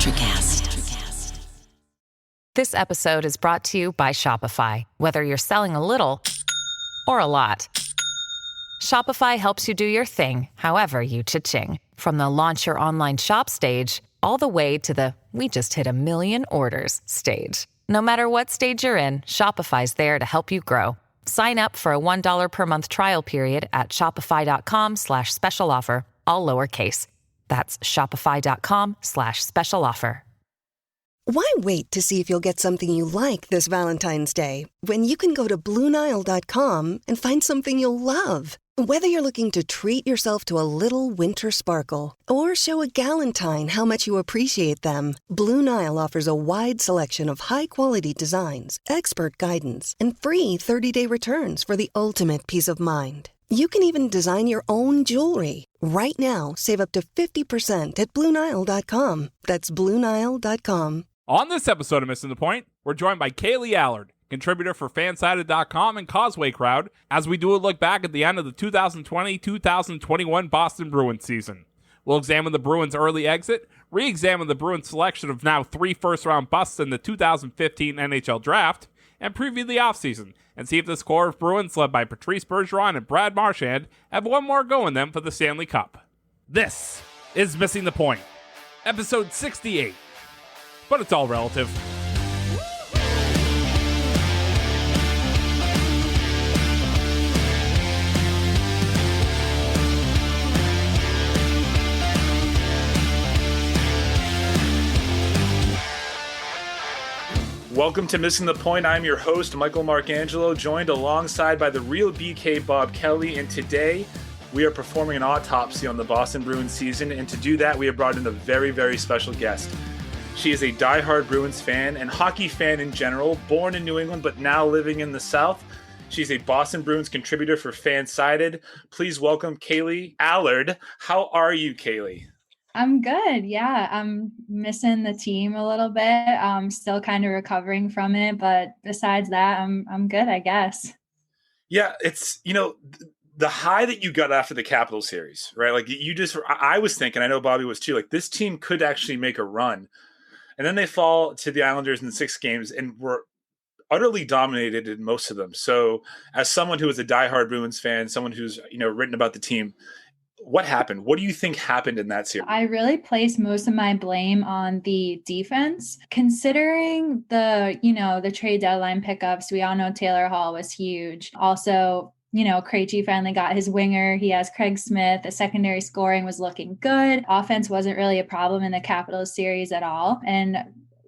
Electricast. This episode is brought to you by Shopify. Whether you're selling a little or a lot, Shopify helps you do your thing, however you cha-ching. From the launch your online shop stage, all the way to the we just hit 1 million orders stage. No matter what stage you're in, Shopify's there to help you grow. Sign up for a $1 per month trial period at shopify.com/special offer, all lowercase. That's shopify.com/special offer. Why wait to see if you'll get something you like this Valentine's Day when you can go to BlueNile.com and find something you'll love? Whether you're looking to treat yourself to a little winter sparkle or show a galentine how much you appreciate them, Blue Nile offers a wide selection of high-quality designs, expert guidance, and free 30-day returns for the ultimate peace of mind. You can even design your own jewelry. Right now, save up to 50% at BlueNile.com. That's BlueNile.com. On this episode of Missing the Point, we're joined by Caylee Allard, contributor for Fansided.com and Causeway Crowd, as we do a look back at the end of the 2020-2021 Boston Bruins season. We'll examine the Bruins' early exit, re-examine the Bruins' selection of now 3 first-round busts in the 2015 NHL Draft, and preview the offseason, and see if this core of Bruins led by Patrice, Bergeron, and Brad Marchand have one more go in them for the Stanley Cup. This is Missing the Point, episode 68. But it's all relative. Welcome to Missing the Point. I'm your host, Michael Marcangelo, joined alongside by the real BK Bob Kelly, and today we are performing an autopsy on the Boston Bruins season, and to do that we have brought in a very, very special guest. She is a diehard Bruins fan and hockey fan in general, born in New England but now living in the South. She's a Boston Bruins contributor for Fansided. Please welcome Caylee Allard. How are you, Caylee? I'm good. Yeah, I'm missing the team a little bit. I'm still kind of recovering from it, but besides that, I'm good, I guess. Yeah, it's, the high that you got after the Capital series, right? Like I was thinking, I know Bobby was too, like this team could actually make a run. And then they fall to the Islanders in 6 games and were utterly dominated in most of them. So as someone who is a diehard Bruins fan, someone who's, written about the team, what happened? What do you think happened in that series? I really place most of my blame on the defense, considering the trade deadline pickups. We all know Taylor Hall was huge. Also, Krejci finally got his winger. He has Craig Smith. The secondary scoring was looking good. Offense wasn't really a problem in the Capitals series at all. And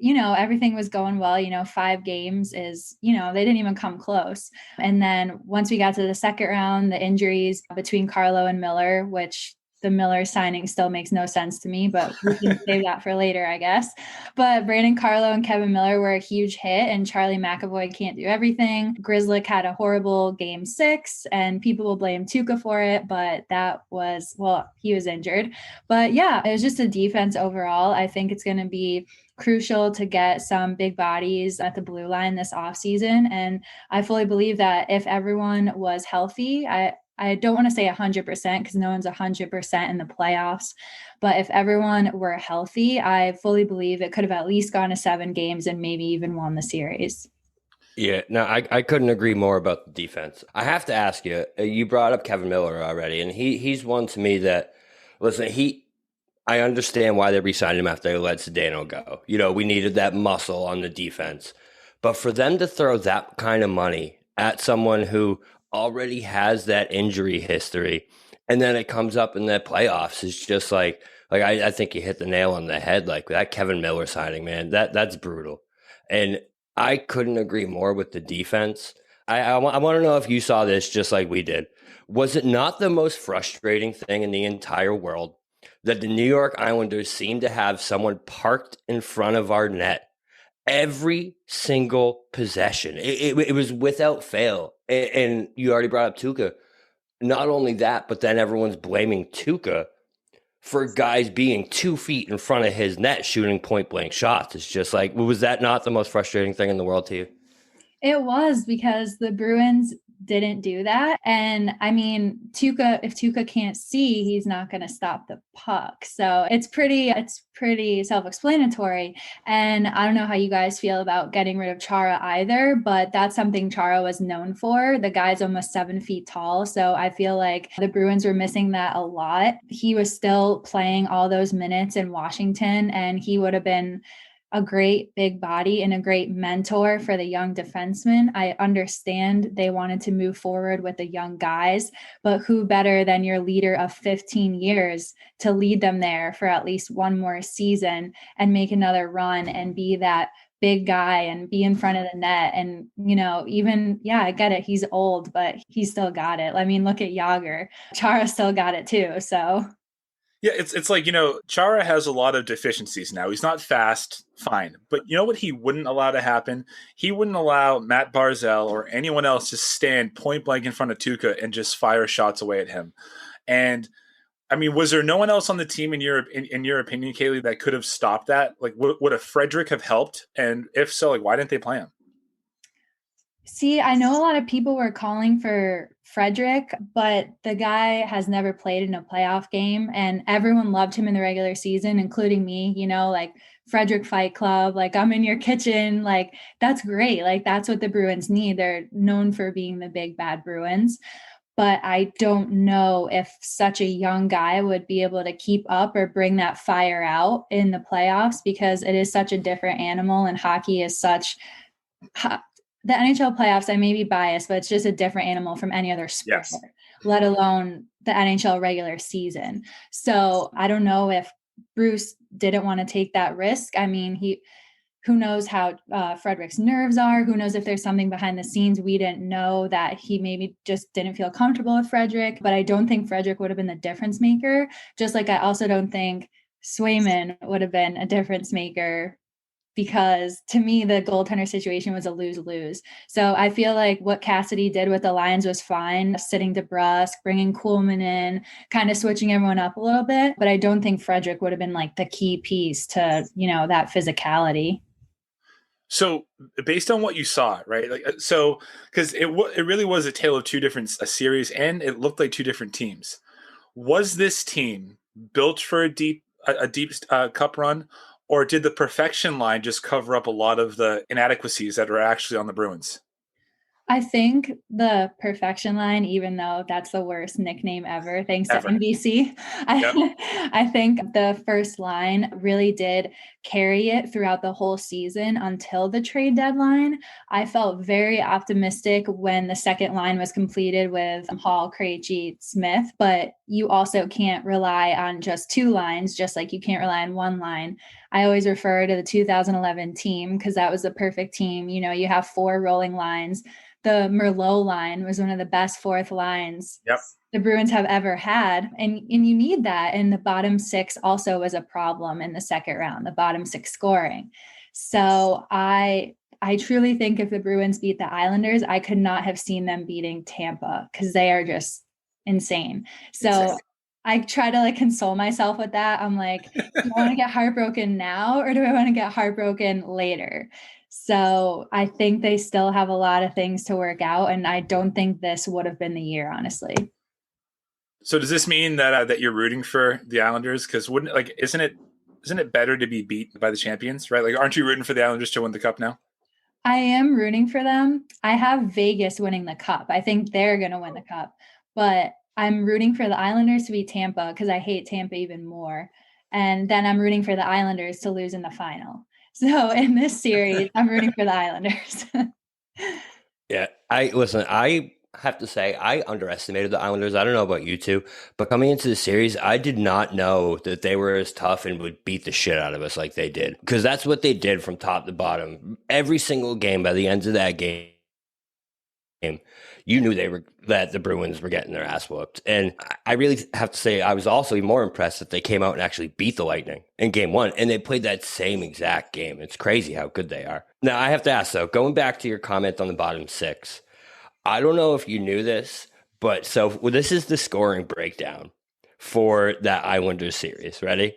everything was going well. 5 games is, they didn't even come close. And then once we got to the second round, the injuries between Carlo and Miller, which the Miller signing still makes no sense to me, but we can save that for later, I guess. But Brandon Carlo and Kevin Miller were a huge hit, and Charlie McAvoy can't do everything. Grzelcyk had a horrible game 6, and people will blame Tuukka for it, but he was injured. But yeah, it was just a defense overall. I think it's going to be crucial to get some big bodies at the blue line this offseason. And I fully believe that if everyone was healthy, I don't want to say 100% because no one's 100% in the playoffs, but if everyone were healthy, I fully believe it could have at least gone to 7 games and maybe even won the series. Yeah, no, I couldn't agree more about the defense. I have to ask you, you brought up Kevin Miller already, and he's one to me that, listen, I understand why they re-signed him after they let Zdeno go. We needed that muscle on the defense. But for them to throw that kind of money at someone who already has that injury history, and then it comes up in the playoffs, is just like I think you hit the nail on the head. Like that Kevin Miller signing, man, that's brutal. And I couldn't agree more with the defense. I want to know if you saw this just like we did. Was it not the most frustrating thing in the entire world that the New York Islanders seem to have someone parked in front of our net every single possession? It was without fail. And you already brought up Tuukka. Not only that, but then everyone's blaming Tuukka for guys being 2 feet in front of his net shooting point blank shots. It's just like, was that not the most frustrating thing in the world to you? It was, because the Bruins didn't do that. And I mean, if Tuukka can't see, he's not going to stop the puck. So it's pretty self-explanatory. And I don't know how you guys feel about getting rid of Chara either, but that's something Chara was known for. The guy's almost 7 feet tall. So I feel like the Bruins were missing that a lot. He was still playing all those minutes in Washington, and he would have been a great big body and a great mentor for the young defensemen. I understand they wanted to move forward with the young guys, but who better than your leader of 15 years to lead them there for at least one more season and make another run and be that big guy and be in front of the net. And, I get it. He's old, but he still got it. I mean, look at Jágr. Chara still got it too. So yeah, it's like, Chara has a lot of deficiencies now. He's not fast, fine. But you know what he wouldn't allow to happen? He wouldn't allow Matt Barzal or anyone else to stand point blank in front of Tuukka and just fire shots away at him. And I mean, was there no one else on the team in your opinion, Caylee, that could have stopped that? Like, would a Frederic have helped? And if so, like, why didn't they play him? See, I know a lot of people were calling for Frederic, but the guy has never played in a playoff game, and everyone loved him in the regular season, including me, like Frederic Fight Club, like I'm in your kitchen, like that's great. Like that's what the Bruins need. They're known for being the big bad Bruins. But I don't know if such a young guy would be able to keep up or bring that fire out in the playoffs, because it is such a different animal, and hockey is such... The NHL playoffs, I may be biased, but it's just a different animal from any other sport, yes, let alone the NHL regular season. So I don't know if Bruce didn't want to take that risk. I mean, who knows how Frederic's nerves are? Who knows if there's something behind the scenes we didn't know, that he maybe just didn't feel comfortable with Frederic. But I don't think Frederic would have been the difference maker. Just like I also don't think Swayman would have been a difference maker, because to me, the goaltender situation was a lose-lose. So I feel like what Cassidy did with the Lions was fine, sitting DeBrusk, bringing Kuhlman in, kind of switching everyone up a little bit. But I don't think Frederic would have been like the key piece to, that physicality. So based on what you saw, right? Because it really was a tale of two different series, and it looked like two different teams. Was this team built for a deep cup run? Or did the perfection line just cover up a lot of the inadequacies that are actually on the Bruins? I think the perfection line, even though that's the worst nickname ever, thanks to NBC, I think the first line really did carry it throughout the whole season until the trade deadline. I felt very optimistic when the second line was completed with Hall, Krejci, Smith, but you also can't rely on just two lines, just like you can't rely on one line. I always refer to the 2011 team because that was the perfect team. You have four rolling lines. The Merlot line was one of the best fourth lines the Bruins have ever had. And you need that. And the bottom six also was a problem in the second round, the bottom six scoring. So I truly think if the Bruins beat the Islanders, I could not have seen them beating Tampa, because they are just insane. So I try to console myself with that. I'm like, do I want to get heartbroken now, or do I want to get heartbroken later? So I think they still have a lot of things to work out, and I don't think this would have been the year, honestly. So does this mean that you're rooting for the Islanders? Because isn't it better to be beat by the champions, right? Aren't you rooting for the Islanders to win the cup now? I am rooting for them. I have Vegas winning the cup. I think they're going to win the cup, but I'm rooting for the Islanders to beat Tampa because I hate Tampa even more. And then I'm rooting for the Islanders to lose in the final. So in this series, I'm rooting for the Islanders. Yeah, I have to say, I underestimated the Islanders. I don't know about you two, but coming into the series, I did not know that they were as tough and would beat the shit out of us like they did. Because that's what they did from top to bottom. Every single game, by the end of that game, you knew that the Bruins were getting their ass whooped. And I really have to say, I was also more impressed that they came out and actually beat the Lightning in game one. And they played that same exact game. It's crazy how good they are. Now, I have to ask, though, going back to your comment on the bottom six, I don't know if you knew this, but this is the scoring breakdown for that Islanders series. Ready?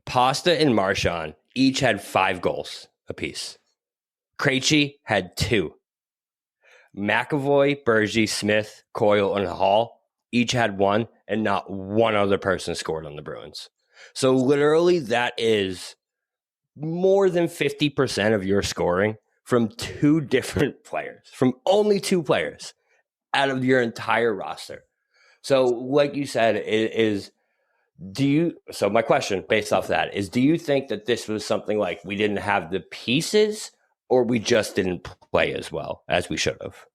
Pasta and Marchand each had 5 goals apiece. Krejci had 2. McAvoy, Bergie, Smith, Coyle, and Hall each had one, and not one other person scored on the Bruins. So literally that is more than 50% of your scoring from two different players, from only two players out of your entire roster. So like you said, so my question based off that is, do you think that this was something like we didn't have the pieces or we just didn't play as well as we should have?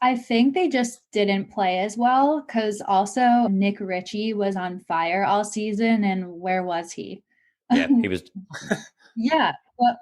I think they just didn't play as well because also Nick Ritchie was on fire all season. And where was he? Yeah, he was. Yeah. Well,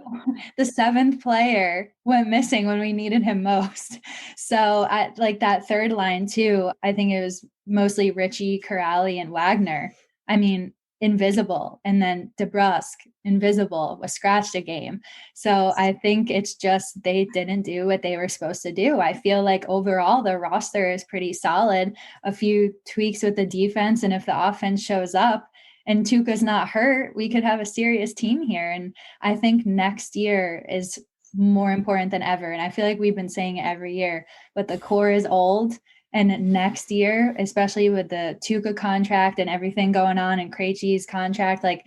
the seventh player went missing when we needed him most. So at like that third line too, I think it was mostly Ritchie, Kuraly, and Wagner. I mean, invisible. And then DeBrusque, invisible, was scratched a game. So I think it's just they didn't do what they were supposed to do. I feel like overall the roster is pretty solid. A few tweaks with the defense, and if the offense shows up and Tuukka's not hurt, we could have a serious team here. And I think next year is more important than ever. And I feel like we've been saying it every year, but the core is old. And next year, especially with the Tuukka contract and everything going on and Krejci's contract, like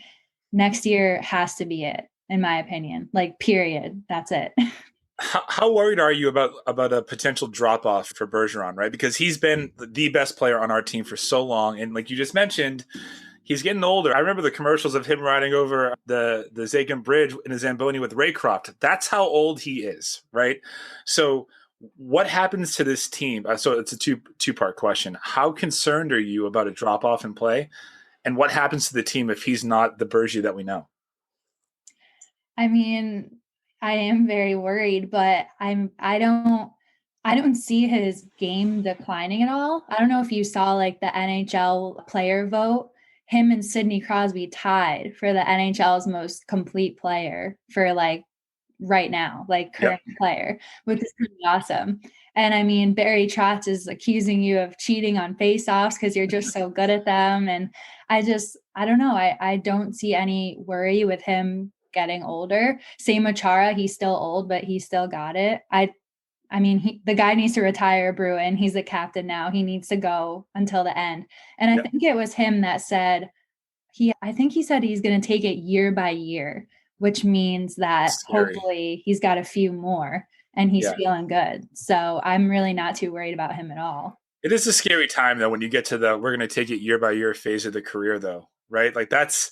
next year has to be it, in my opinion. Like, period. That's it. How worried are you about a potential drop off for Bergeron, right? Because he's been the best player on our team for so long. And like you just mentioned, he's getting older. I remember the commercials of him riding over the Zagan Bridge in a Zamboni with Raycroft. That's how old he is, right? So what happens to this team? So it's a two-part question. How concerned are you about a drop-off in play? And what happens to the team if he's not the Bergie that we know? I mean, I am very worried, but I don't see his game declining at all. I don't know if you saw like the NHL player vote. Him and Sidney Crosby tied for the NHL's most complete player for like right now, like current player, which is pretty awesome. And I mean, Barry Trotz is accusing you of cheating on faceoffs because you're just so good at them. And I don't know. I don't see any worry with him getting older. Same with Chara. He's still old, but he still got it. I mean, the guy needs to retire, Bruin. He's the captain now. He needs to go until the end. And I think it was him that said, I think he said he's going to take it year by year, which means that hopefully he's got a few more and he's feeling good. So I'm really not too worried about him at all. It is a scary time though when you get to the we're going to take it year by year phase of the career though, right? Like that's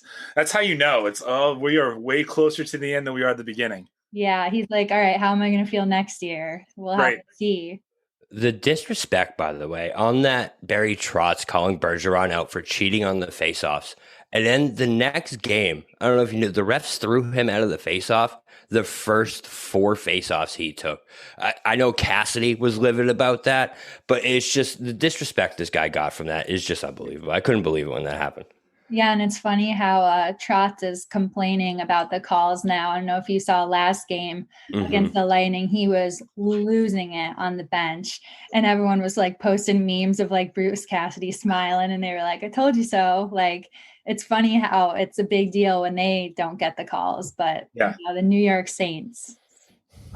how you know it's we are way closer to the end than we are at the beginning. Yeah, he's like, all right, how am I going to feel next year? We'll have to see. The disrespect, by the way, on that Barry Trotz calling Bergeron out for cheating on the faceoffs. And then the next game, I don't know if you knew, the refs threw him out of the faceoff the first 4 faceoffs he took. I know Cassidy was livid about that, but it's just the disrespect this guy got from that is just unbelievable. I couldn't believe it when that happened. Yeah, and it's funny how Trotz is complaining about the calls now. I don't know if you saw last game against the Lightning. He was losing it on the bench. And everyone was like posting memes of like Bruce Cassidy smiling. And they were like, I told you so. Like, it's funny how it's a big deal when they don't get the calls. But the New York Saints.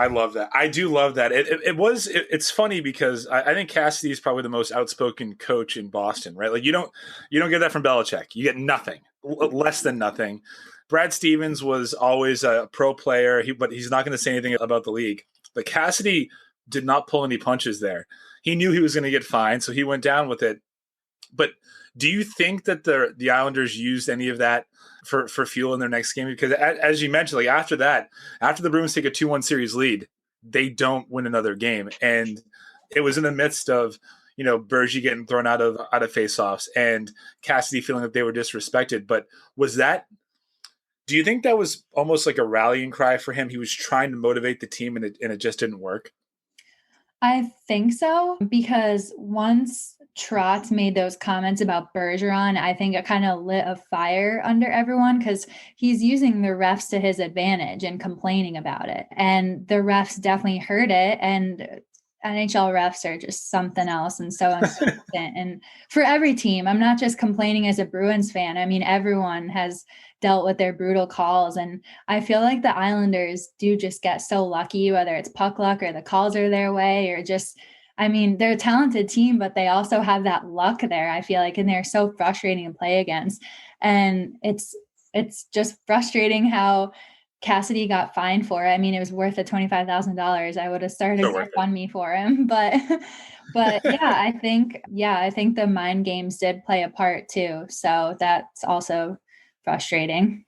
I love that. I do love that. It's funny because I think Cassidy is probably the most outspoken coach in Boston, right? Like you don't get that from Belichick. You get nothing, less than nothing. Brad Stevens was always a pro player, but he's not going to say anything about the league. But Cassidy did not pull any punches there. He knew he was going to get fined, so he went down with it. But do you think that the Islanders used any of that for fuel in their next game? Because as you mentioned, like after the Bruins take a 2-1 series lead, they don't win another game. And it was in the midst of, Bergie getting thrown out of faceoffs and Cassidy feeling that they were disrespected. But do you think that was almost like a rallying cry for him? He was trying to motivate the team and it just didn't work? I think so, because once Trotz made those comments about Bergeron, I think it kind of lit a fire under everyone because he's using the refs to his advantage and complaining about it. And the refs definitely heard it. And NHL refs are just something else and so inconsistent. And for every team, I'm not just complaining as a Bruins fan. I mean, everyone has dealt with their brutal calls. And I feel like the Islanders do just get so lucky, whether it's puck luck or the calls are their way or just I mean, they're a talented team, but they also have that luck there, I feel like, and they're so frustrating to play against. And it's just frustrating how Cassidy got fined for it. I mean, it was worth the $25,000. I would have started GoFundMe for him, but I think the mind games did play a part too. So that's also frustrating.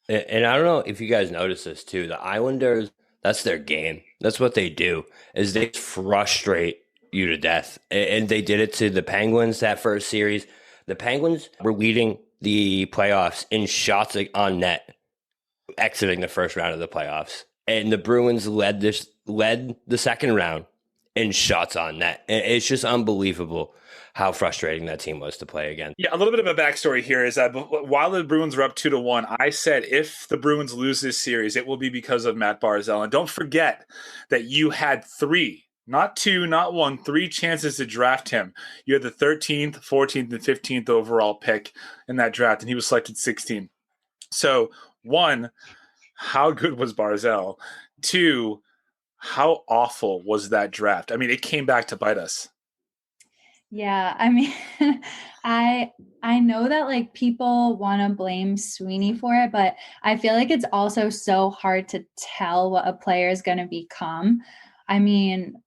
And I don't know if you guys notice this too. The Islanders, that's their game. That's what they do, is they frustrate you to death. And they did it to the Penguins that first series. The Penguins were leading the playoffs in shots on net, exiting the first round of the playoffs. And the Bruins led the second round in shots on net. And it's just unbelievable how frustrating that team was to play against. Yeah, a little bit of a backstory here is that while the Bruins were up 2-1, I said if the Bruins lose this series, it will be because of Matt Barzal. And don't forget that you had 3, not 2, not 1, 3 chances to draft him. You had the 13th, 14th, and 15th overall pick in that draft, and he was selected 16. So, 1, how good was Barzal? 2, how awful was that draft? I mean, it came back to bite us. Yeah, I mean, I know that like people want to blame Sweeney for it, but I feel like it's also so hard to tell what a player is going to become. I mean,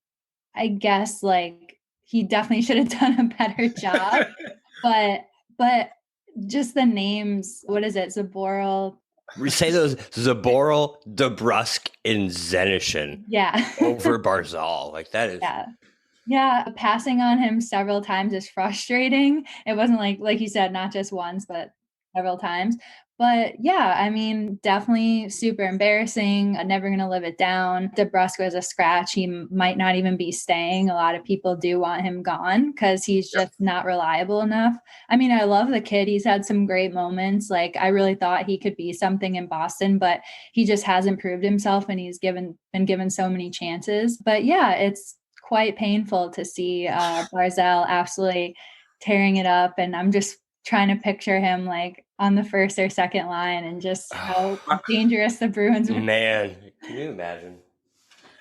I guess like he definitely should have done a better job, but just the names, what is it? Zaboral. We say those Zaboral, DeBrusk, and Zenishin. Yeah. Over Barzal. Like that is. Yeah. Yeah, passing on him several times is frustrating. It wasn't like you said, not just once, but several times. But yeah, I mean, definitely super embarrassing. I'm never going to live it down. DeBrusk was a scratch. He might not even be staying. A lot of people do want him gone because he's just not reliable enough. I mean, I love the kid. He's had some great moments. Like I really thought he could be something in Boston, but he just hasn't proved himself, and he's been given so many chances. But yeah, it's quite painful to see Barzal absolutely tearing it up. And I'm just trying to picture him like on the first or second line and just how dangerous the Bruins were. Man, can you imagine?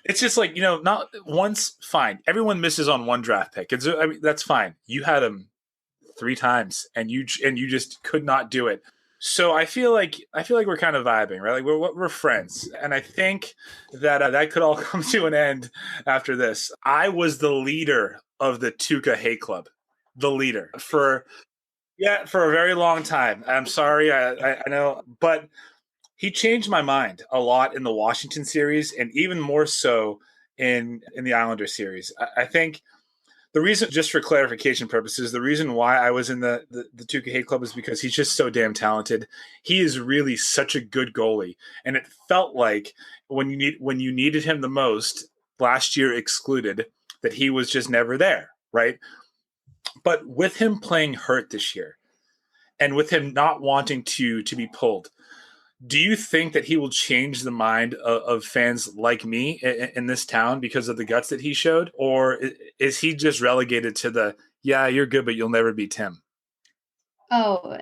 It's just like, not once, fine. Everyone misses on one draft pick. I mean, that's fine. You had him 3 times and you just could not do it. So I feel like we're kind of vibing, right? Like we're friends, and I think that could all come to an end after this. I was the leader of the Tuukka hate club, the leader for a very long time. I'm sorry, I know, but he changed my mind a lot in the Washington series, and even more so in the Islander series. I think. The reason, just for clarification purposes, the reason why I was in the Tuukka hate club is because he's just so damn talented. He is really such a good goalie, and it felt like when you needed him the most, last year excluded, that he was just never there, right? But with him playing hurt this year, and with him not wanting to be pulled, do you think that he will change the mind of fans like me in this town because of the guts that he showed? Or is he just relegated to you're good, but you'll never beat Tim? Oh,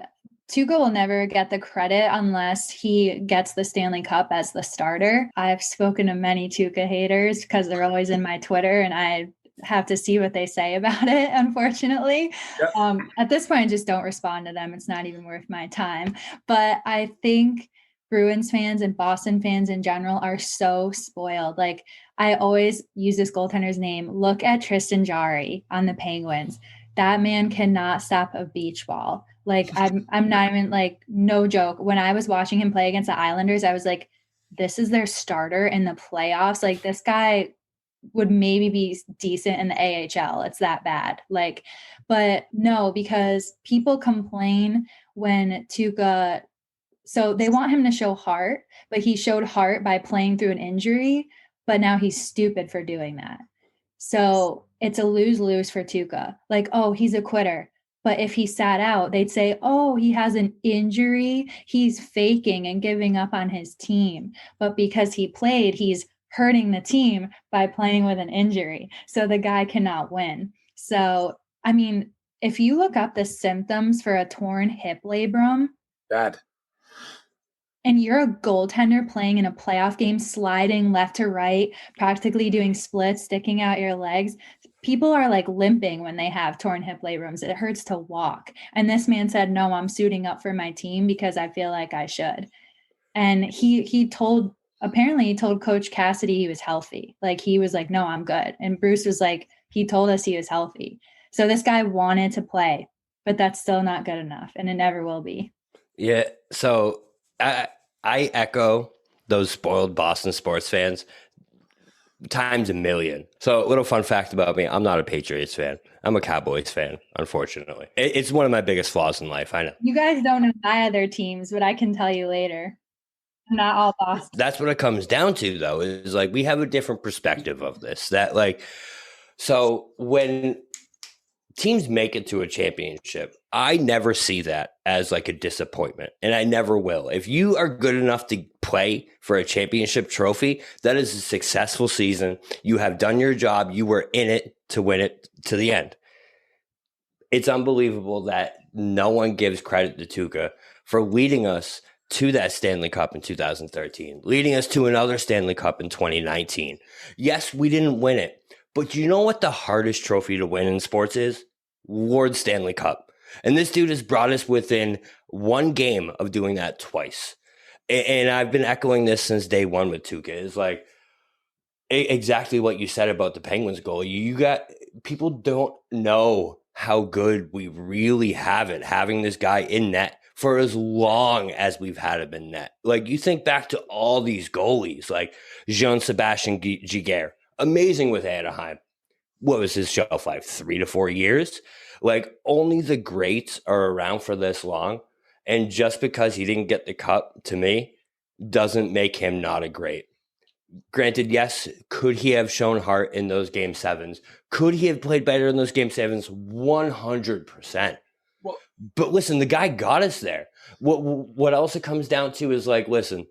Tuukka will never get the credit unless he gets the Stanley Cup as the starter. I've spoken to many Tuukka haters because they're always in my Twitter, and I have to see what they say about it, unfortunately. Yep. At this point, I just don't respond to them. It's not even worth my time. But I think Bruins fans and Boston fans in general are so spoiled. Like I always use this goaltender's name. Look at Tristan Jarry on the Penguins. That man cannot stop a beach ball. Like I'm not even like, no joke. When I was watching him play against the Islanders, I was like, this is their starter in the playoffs. Like this guy would maybe be decent in the AHL. It's that bad. Like, but no, because people complain when Tuukka. So they want him to show heart, but he showed heart by playing through an injury, but now he's stupid for doing that. So it's a lose-lose for Tuukka. Like, oh, he's a quitter. But if he sat out, they'd say, oh, he has an injury. He's faking and giving up on his team. But because he played, he's hurting the team by playing with an injury. So the guy cannot win. So, I mean, if you look up the symptoms for a torn hip labrum, bad. and you're a goaltender playing in a playoff game, sliding left to right, practically doing splits, sticking out your legs. People are like limping when they have torn hip labrums. It hurts to walk. And this man said, no, I'm suiting up for my team because I feel like I should. And he told Coach Cassidy he was healthy. Like, he was like, no, I'm good. And Bruce was like, he told us he was healthy. So this guy wanted to play, but that's still not good enough. And it never will be. Yeah. So I echo those spoiled Boston sports fans times a million. So a little fun fact about me, I'm not a Patriots fan. I'm a Cowboys fan, unfortunately. It's one of my biggest flaws in life. I know. You guys don't know my other teams, but I can tell you later. I'm not all Boston. That's what it comes down to, though, is like we have a different perspective of this. That like, so when teams make it to a championship, I never see that as like a disappointment, and I never will. If you are good enough to play for a championship trophy, that is a successful season. You have done your job. You were in it to win it to the end. It's unbelievable that no one gives credit to Tuukka for leading us to that Stanley Cup in 2013, leading us to another Stanley Cup in 2019. Yes, we didn't win it, but you know what the hardest trophy to win in sports is? Lord Stanley Cup. And this dude has brought us within one game of doing that twice. And I've been echoing this since day one with Tuukka. It's like exactly what you said about the Penguins goal. You got people don't know how good we really have it, having this guy in net for as long as we've had him in net. Like, you think back to all these goalies, like Jean-Sebastien Giguère, amazing with Anaheim. What was his shelf life? 3 to 4 years? Like, only the greats are around for this long. And just because he didn't get the cup, to me, doesn't make him not a great. Granted, yes, could he have shown heart in those game sevens? Could he have played better in those game sevens? 100%. But listen, the guy got us there. What else it comes down to is like, listen,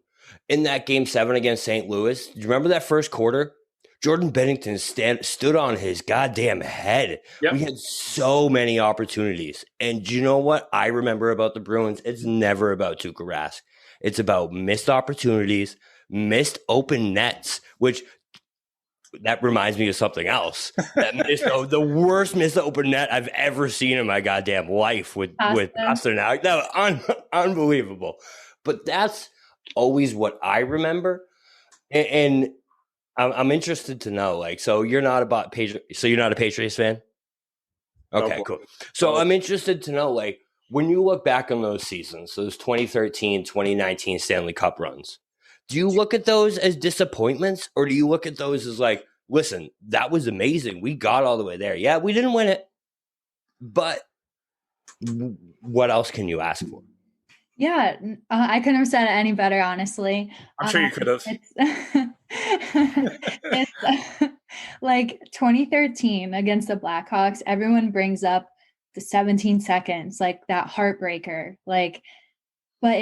in that game 7 against St. Louis, do you remember that first quarter? Jordan Bennington stood on his goddamn head. Yep. We had so many opportunities. And you know what I remember about the Bruins? It's never about Tuukka Rask. It's about missed opportunities, missed open nets, which that reminds me of something else. The worst missed open net I've ever seen in my goddamn life with Pasternak. That was unbelievable. But that's always what I remember. And I'm interested to know, like, so you're not a Patriots fan? Okay, cool. So I'm interested to know, like, when you look back on those seasons, those 2013, 2019 Stanley Cup runs, do you look at those as disappointments, or do you look at those as like, listen, that was amazing. We got all the way there. Yeah, we didn't win it, but what else can you ask for? Yeah, I couldn't have said it any better, honestly. I'm sure you could have. It's like 2013 against the Blackhawks, everyone brings up the 17 seconds, like that heartbreaker. Like, but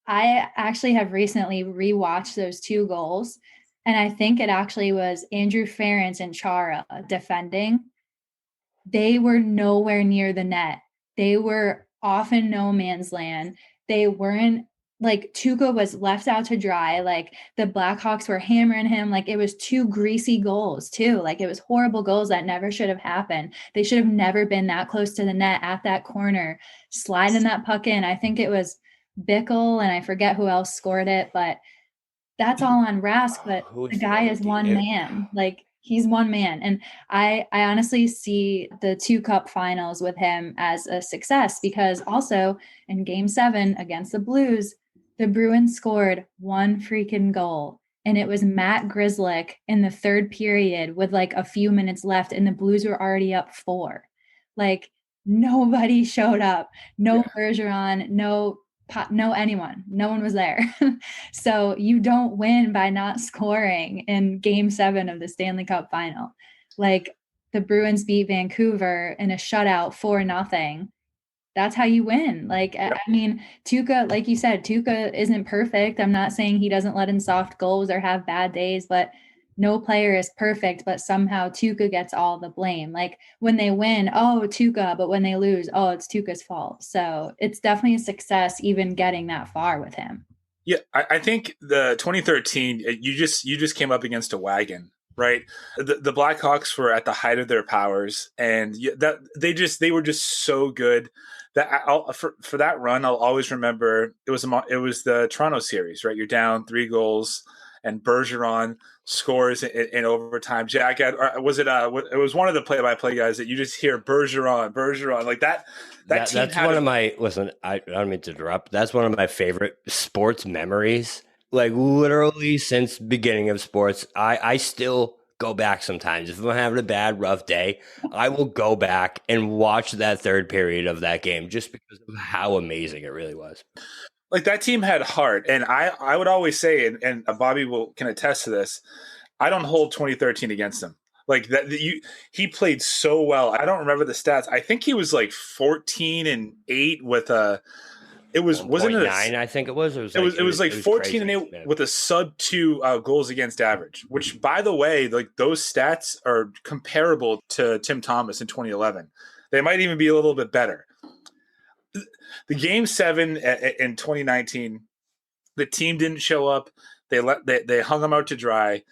I actually have recently rewatched those 2 goals, and I think it actually was Andrew Ference and Chara defending. They were nowhere near the net. They were off in no man's land. They weren't, like, Tuukka was left out to dry. Like, the Blackhawks were hammering him. Like, it was 2 greasy goals too. Like, it was horrible goals that never should have happened. They should have never been that close to the net at that corner, sliding that puck in. I think it was Bickle, and I forget who else scored it, but that's all on Rask. But the guy is one man. Like, he's one man. And I honestly see the 2 cup finals with him as a success, because also in game 7 against the Blues, the Bruins scored 1 freaking goal. And it was Matt Grzelcyk in the 3rd period with like a few minutes left, and the Blues were already up 4. Like, nobody showed up. No Bergeron, no anyone. No one was there. So you don't win by not scoring in game 7 of the Stanley Cup final. Like, the Bruins beat Vancouver in a shutout 4-0. That's how you win. Like, I mean, Tuukka, like you said, Tuukka isn't perfect. I'm not saying he doesn't let in soft goals or have bad days, but no player is perfect, but somehow Tuukka gets all the blame. Like, when they win, oh, Tuukka, but when they lose, oh, it's Tuukka's fault. So it's definitely a success even getting that far with him. Yeah, I think the 2013, you just came up against a wagon, right? The Blackhawks were at the height of their powers, and that they were just so good that for that run, I'll always remember it was the Toronto series, right? You're down 3 goals, and Bergeron scores in overtime. Jack, it was one of the play-by-play guys that you just hear Bergeron like that. That's one of my, listen, I don't mean to interrupt. That's one of my favorite sports memories. Like literally since beginning of sports, I still go back sometimes. If I'm having a bad, rough day, I will go back and watch that third period of that game just because of how amazing it really was. Like that team had heart. And I would always say, and Bobby can attest to this, I don't hold 2013 against them. Like that, he played so well. I don't remember the stats. I think he was like 14-8 with a. It wasn't it 9? I think it was. It was like 14-8 with a sub-2 goals against average. Which, by the way, like those stats are comparable to Tim Thomas in 2011. They might even be a little bit better. The Game 7 in 2019, the team didn't show up. They hung them out to dry.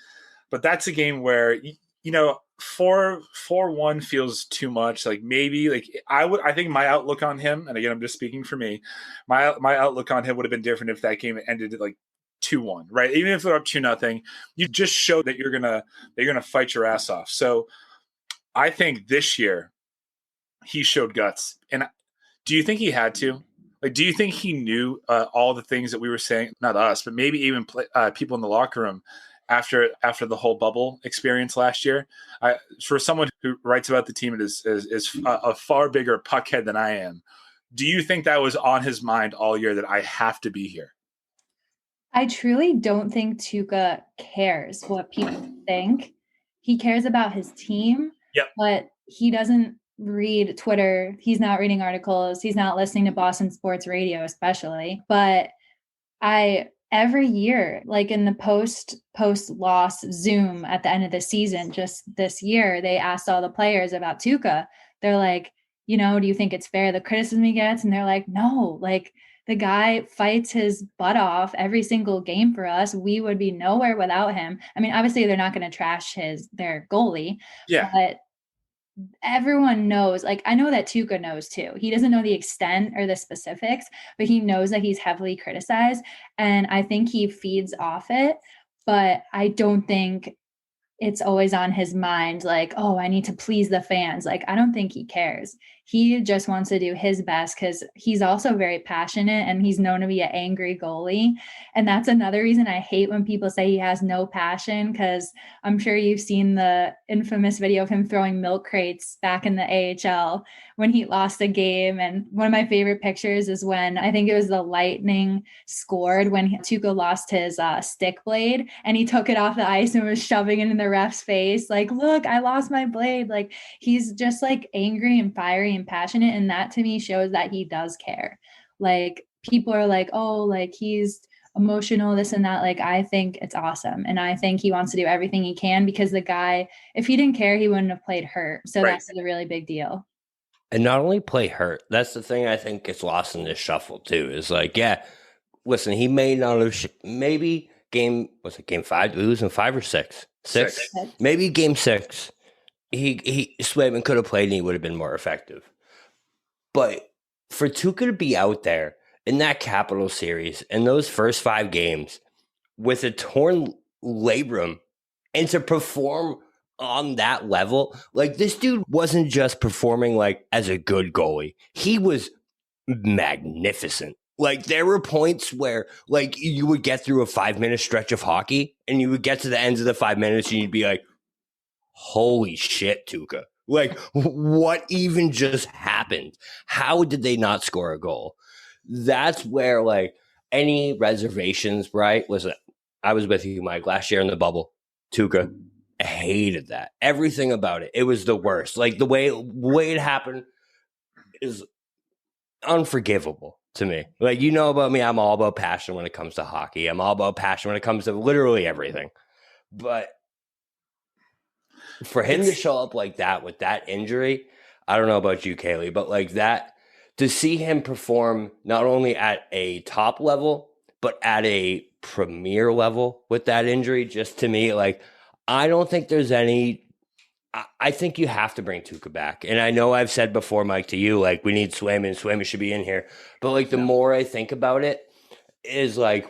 But that's a game where 4-1 feels too much. Like maybe like I think my outlook on him, and again I'm just speaking for me, my outlook on him would have been different if that game ended at like 2-1, right? Even if they're up 2-0, you just show that you're gonna fight your ass off. So I think this year he showed guts. And do you think he had to? Like, do you think he knew all the things that we were saying? Not us, but maybe even people in the locker room after the whole bubble experience last year. For someone who writes about the team and is a far bigger puckhead than I am, do you think that was on his mind all year that I have to be here? I truly don't think Tuukka cares what people think. He cares about his team, but he doesn't read Twitter. He's not reading articles. He's not listening to Boston sports radio, especially. But every year, like in the post loss Zoom at the end of the season, just this year, they asked all the players about Tuukka. They're like, do you think it's fair, the criticism he gets? And they're like, no, like the guy fights his butt off every single game for us. We would be nowhere without him. I mean, obviously they're not going to trash their goalie, but everyone knows, like, I know that Tuukka knows too. He doesn't know the extent or the specifics, but he knows that he's heavily criticized. And I think he feeds off it, but I don't think it's always on his mind. Like, oh, I need to please the fans. Like, I don't think he cares. He just wants to do his best because he's also very passionate and he's known to be an angry goalie. And that's another reason I hate when people say he has no passion, because I'm sure you've seen the infamous video of him throwing milk crates back in the AHL when he lost a game. And one of my favorite pictures is when I think it was the Lightning scored when Tuukka lost his stick blade and he took it off the ice and was shoving it in the ref's face. Like, look, I lost my blade. Like, he's just like angry and fiery and passionate. And that to me shows that he does care. Like, people are like, oh, like he's emotional, this and that. Like, I think it's awesome. And I think he wants to do everything he can, because the guy, if he didn't care, he wouldn't have played hurt. So That's a really big deal. And not only play hurt, that's the thing I think gets lost in this shuffle too, is like, listen, he may not have, maybe game 5? We lose in 5 or 6? 6. Maybe game 6, he Swayman could have played and he would have been more effective. But for Tuukka to be out there in that Capital series, in those first 5 games, with a torn labrum, and to perform on that level, like, this dude wasn't just performing like as a good goalie. He was magnificent. Like, there were points where, like, you would get through a 5-minute stretch of hockey and you would get to the ends of the 5 minutes and you'd be like, holy shit, Tuukka. Like, what even just happened? How did they not score a goal? That's where, like, any reservations, right? I was with you, Mike, last year in the bubble. Tuukka, I hated that. Everything about it. It was the worst. Like, the way it happened is unforgivable to me. Like, you know about me, I'm all about passion when it comes to hockey. I'm all about passion when it comes to literally everything. But for him to show up like that with that injury, I don't know about you, Caylee, but like that, to see him perform not only at a top level, but at a premier level with that injury, just to me, like, I don't think there's any. I think you have to bring Tuukka back. And I know I've said before, Mike, to you, like, we need Swayman. Swayman should be in here. But, like, the more I think about it is, like,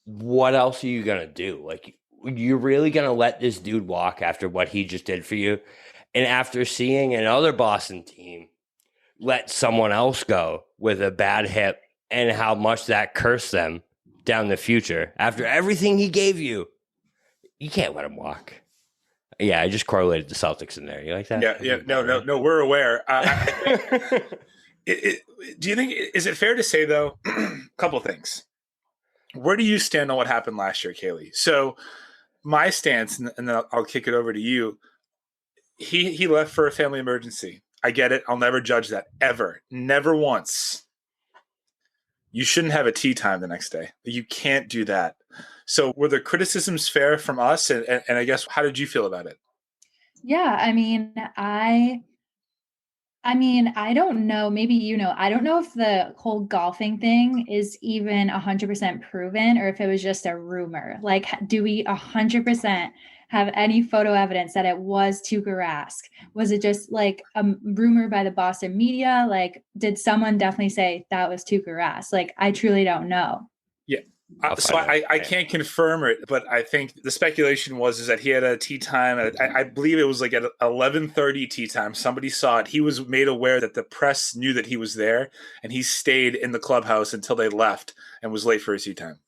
what else are you going to do? Like, you're really going to let this dude walk after what he just did for you? And after seeing another Boston team let someone else go with a bad hip and how much that cursed them down the future, after everything he gave you, you can't let him walk. Yeah, I just correlated the Celtics in there. You like that? Yeah. No, we're aware. Do you think, is it fair to say, though, a couple of things? Where do you stand on what happened last year, Caylee? So my stance, and then I'll kick it over to you, he left for a family emergency. I get it. I'll never judge that, ever. Never once. You shouldn't have a tea time the next day. You can't do that. So were the criticisms fair from us? And I guess, how did you feel about it? Yeah, I mean, I don't know. Maybe you know. I don't know if the whole golfing thing is even 100% proven or if it was just a rumor. Like, do we 100% have any photo evidence that it was Tuukka Rask? Was it just like a rumor by the Boston media? Like, did someone definitely say that was Tuukka Rask? Like, I truly don't know. Yeah. So I can't confirm it, but I think the speculation was that he had a tea time. I believe it was like at 11:30 tea time. Somebody saw it. He was made aware that the press knew that he was there, and he stayed in the clubhouse until they left and was late for his tea time.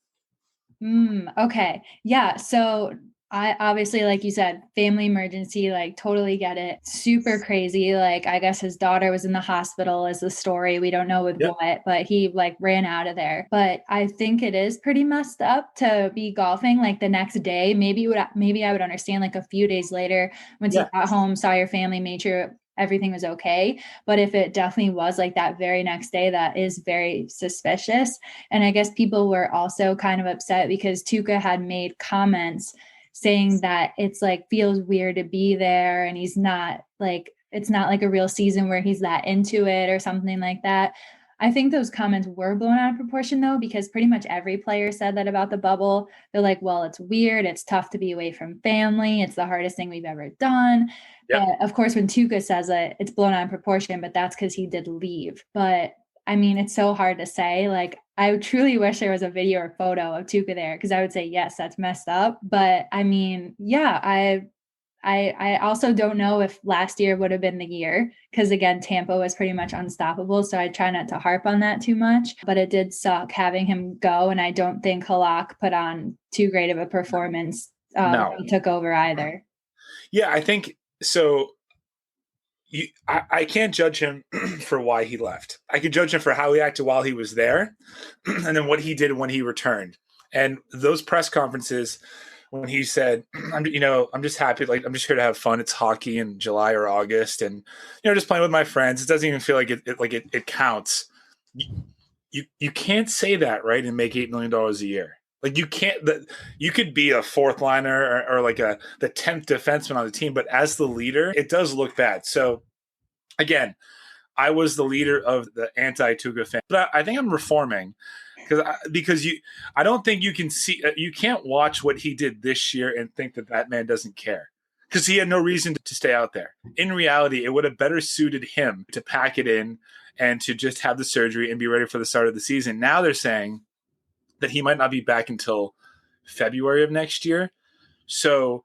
Okay. Yeah. So I obviously, like you said, family emergency, like totally get it. Super crazy. Like, I guess his daughter was in the hospital is the story. We don't know with what, but he like ran out of there. But I think it is pretty messed up to be golfing like the next day. Maybe I would understand like a few days later once you got home, saw your family, made sure everything was okay. But if it definitely was like that very next day, that is very suspicious. And I guess people were also kind of upset because Tuukka had made comments saying that it's like feels weird to be there and he's not like, it's not like a real season where he's that into it or something like that. I think those comments were blown out of proportion though, because pretty much every player said that about the bubble. They're like, well, it's weird. It's tough to be away from family. It's the hardest thing we've ever done. But of course, when Tuukka says it, it's blown out of proportion, but that's because he did leave. But I mean, it's so hard to say. Like, I truly wish there was a video or photo of Tuukka there because I would say, yes, that's messed up. But I mean, yeah, I also don't know if last year would have been the year because, again, Tampa was pretty much unstoppable. So I try not to harp on that too much. But it did suck having him go. And I don't think Clarke put on too great of a performance when he took over either. Yeah, I think so. I can't judge him for why he left. I can judge him for how he acted while he was there and then what he did when he returned. And those press conferences when he said, I'm just happy. Like, I'm just here to have fun. It's hockey in July or August and, just playing with my friends. It doesn't even feel like it counts. You can't say that, right, and make $8 million a year. Like, you can't. You could be a fourth liner or like the 10th defenseman on the team, but as the leader, it does look bad. So, again, I was the leader of the anti-Tuukka fan, but I think I'm reforming because I don't think you can see. You can't watch what he did this year and think that man doesn't care because he had no reason to stay out there. In reality, it would have better suited him to pack it in and to just have the surgery and be ready for the start of the season. Now they're saying that he might not be back until February of next year. So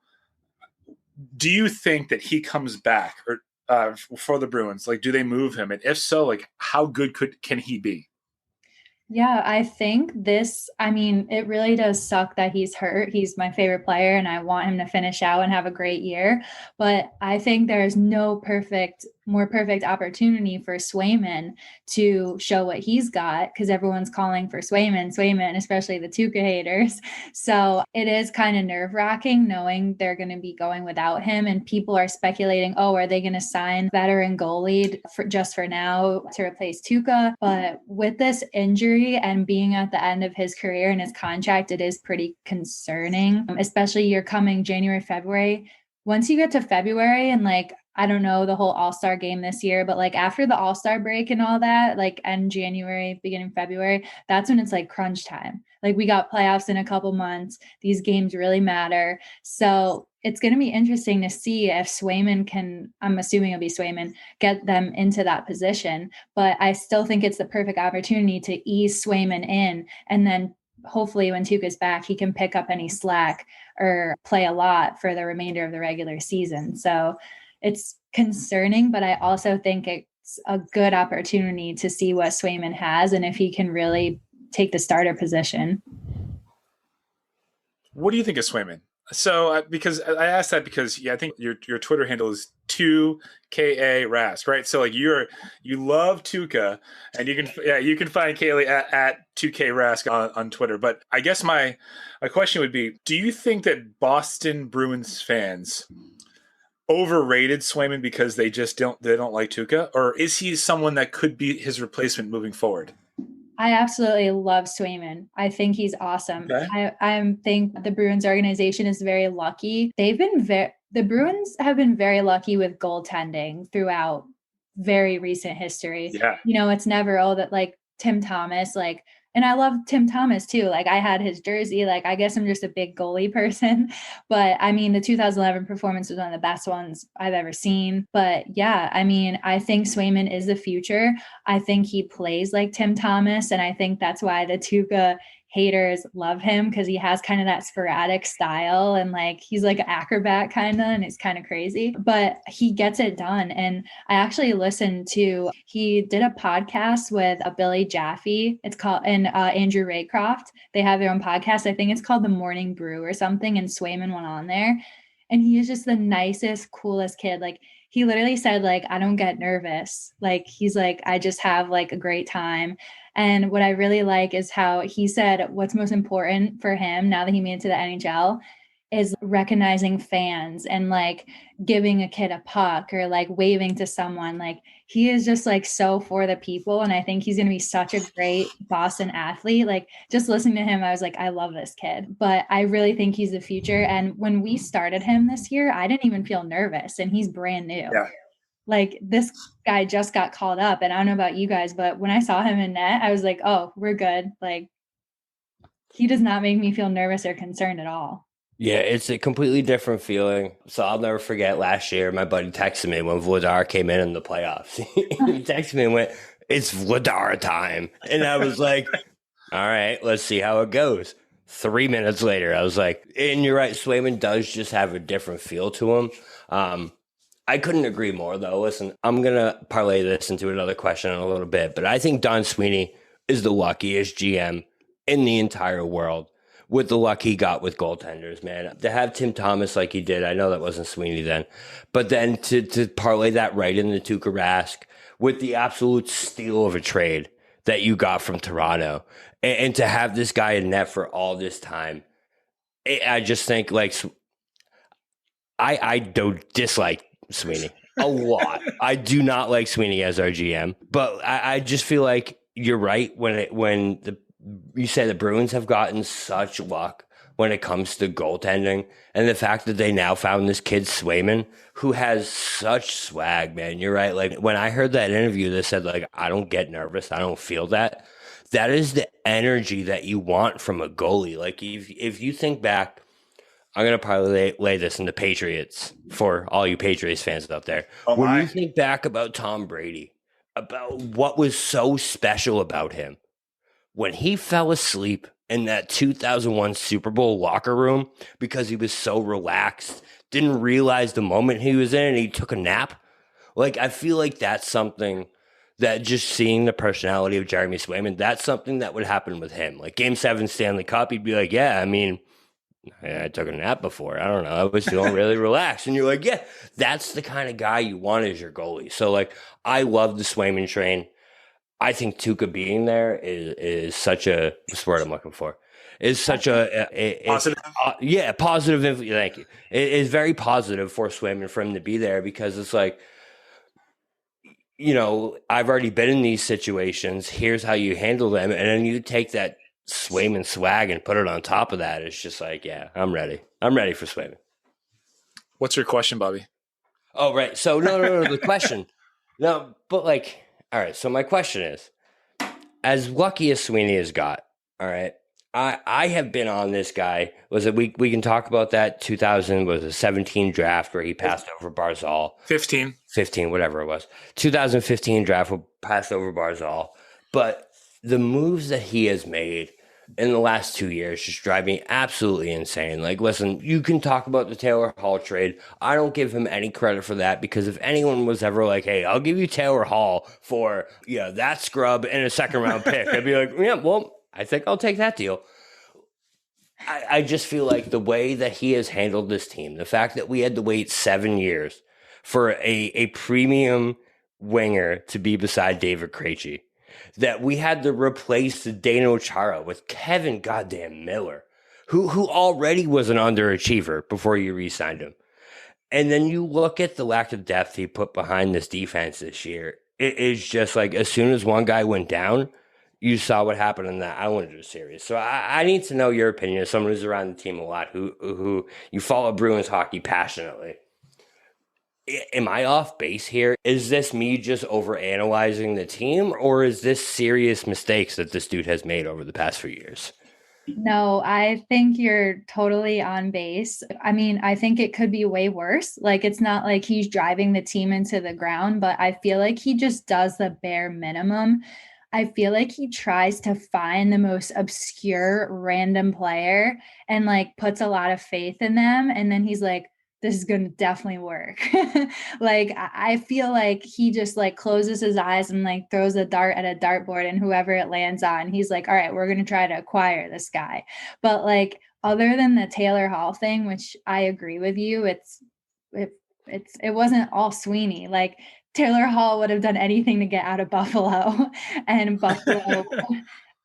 do you think that he comes back or for the Bruins? Like, do they move him? And if so, like, how good can he be? Yeah, I think it really does suck that he's hurt. He's my favorite player and I want him to finish out and have a great year. But I think there's no more perfect opportunity for Swayman to show what he's got because everyone's calling for Swayman, especially the Tuukka haters. So it is kind of nerve-wracking knowing they're going to be going without him. And people are speculating, are they going to sign veteran goalie just for now to replace Tuukka? But with this injury and being at the end of his career and his contract, it is pretty concerning, especially you're coming January, February. once you get to February and like, I don't know, the whole All-Star game this year, but like after the All-Star break and all that, like end January, beginning February, that's when it's like crunch time. Like we got playoffs in a couple months. These games really matter. So it's going to be interesting to see if Swayman can, I'm assuming it'll be Swayman, get them into that position. But I still think it's the perfect opportunity to ease Swayman in. And then hopefully when Tuukka's back, he can pick up any slack or play a lot for the remainder of the regular season. So it's concerning, but I also think it's a good opportunity to see what Swayman has and if he can really take the starter position. What do you think of Swayman? So, because I asked that because I think your Twitter handle is 2KA Rask, right? So like you love Tuukka, and you can find Caylee at 2K Rask on Twitter. But I guess my question would be, do you think that Boston Bruins fans overrated Swayman because they don't like Tuukka, or is he someone that could be his replacement moving forward? I absolutely love Swayman. I think he's awesome. Okay. I think the Bruins organization is very lucky. The Bruins have been very lucky with goaltending throughout very recent history. Yeah. You know, it's never, that like Tim Thomas, like, and I love Tim Thomas too. Like I had his jersey, like, I guess I'm just a big goalie person, but I mean, the 2011 performance was one of the best ones I've ever seen. But yeah, I mean, I think Swayman is the future. I think he plays like Tim Thomas. And I think that's why the Tuukka haters love him, because he has kind of that sporadic style and like he's like an acrobat kind of, and it's kind of crazy, but he gets it done. And I actually listened to, he did a podcast with Billy Jaffe, it's called, and Andrew Raycroft. They have their own podcast. I think it's called The Morning Brew or something, and Swayman went on there, and he is just the nicest, coolest kid. Like he literally said, like, I don't get nervous. Like he's like, I just have like a great time. And what I really like is how he said what's most important for him now that he made it to the NHL is recognizing fans and like giving a kid a puck or like waving to someone. Like he is just like so for the people. And I think he's going to be such a great Boston athlete. Like just listening to him, I was like, I love this kid, but I really think he's the future. And when we started him this year, I didn't even feel nervous, and he's brand new. Yeah. Like this guy just got called up, and I don't know about you guys, but when I saw him in net, I was like, oh, we're good. Like he does not make me feel nervous or concerned at all. Yeah, it's a completely different feeling. So I'll never forget last year, my buddy texted me when Vladar came in the playoffs. He texted me and went, it's Vladar time. And I was like, all right, let's see how it goes. 3 minutes later, I was like, and you're right, Swayman does just have a different feel to him. I couldn't agree more, though. Listen, I'm going to parlay this into another question in a little bit, but I think Don Sweeney is the luckiest GM in the entire world with the luck he got with goaltenders, man. To have Tim Thomas like he did, I know that wasn't Sweeney then, but then to parlay that right into Tuukka Rask with the absolute steal of a trade that you got from Toronto, and to have this guy in net for all this time, I just think, like, I don't dislike Sweeney a lot. I do not like Sweeney as our GM, but I just feel like you're right when you say the Bruins have gotten such luck when it comes to goaltending, and the fact that they now found this kid Swayman who has such swag, man. You're right. Like when I heard that interview, they said like, I don't get nervous. I don't feel that. That is the energy that you want from a goalie. Like if you think back, I'm going to probably lay this in the Patriots for all you Patriots fans out there. When you think back about Tom Brady, about what was so special about him, when he fell asleep in that 2001 Super Bowl locker room because he was so relaxed, didn't realize the moment he was in, and he took a nap. Like, I feel like that's something that just seeing the personality of Jeremy Swayman, that's something that would happen with him. Like Game 7 Stanley Cup, he'd be like, yeah, I mean, I took a nap before. I don't know. I was feeling really relaxed. And you're like, yeah, that's the kind of guy you want as your goalie. So, like, I love the Swayman train. I think Tuukka being there is such a, what's the word I'm looking for? Is such a positive. Positive. Thank you. It is very positive for Swayman for him to be there, because it's like, you know, I've already been in these situations. Here's how you handle them. And then you take that Swayman swag and put it on top of that. It's just like, yeah, I'm ready. I'm ready for Swayman. What's your question, Bobby? Oh, right. So no. The question, no, but like, all right. So my question is, as lucky as Sweeney has got, all right. I have been on this guy. Was it we can talk about that 2017 draft where he passed over Barzal. 15, whatever it was. 2015 draft where passed over Barzal. But the moves that he has made in the last 2 years just drive me absolutely insane. Like, listen, you can talk about the Taylor Hall trade. I don't give him any credit for that, because if anyone was ever like, hey, I'll give you Taylor Hall for that scrub and a second round pick, I'd be like, yeah, well, I think I'll take that deal. I just feel like the way that he has handled this team, the fact that we had to wait 7 years for a premium winger to be beside David Krejci, that we had to replace Zdeno Chara with Kevin goddamn Miller, who already was an underachiever before you re-signed him. And then you look at the lack of depth he put behind this defense this year. It is just like, as soon as one guy went down, you saw what happened in that Islanders series. So I need to know your opinion as someone who's around the team a lot, who you follow Bruins hockey passionately. Am I off base here? Is this me just overanalyzing the team, or is this serious mistakes that this dude has made over the past few years? No, I think you're totally on base. I mean, I think it could be way worse. Like, it's not like he's driving the team into the ground, but I feel like he just does the bare minimum. I feel like he tries to find the most obscure random player and like puts a lot of faith in them. And then he's like, this is going to definitely work. Like, I feel like he just like closes his eyes and like throws a dart at a dartboard, and whoever it lands on, he's like, all right, we're going to try to acquire this guy. But like, other than the Taylor Hall thing, which I agree with you, it wasn't all Sweeney. Like, Taylor Hall would have done anything to get out of Buffalo, and Buffalo,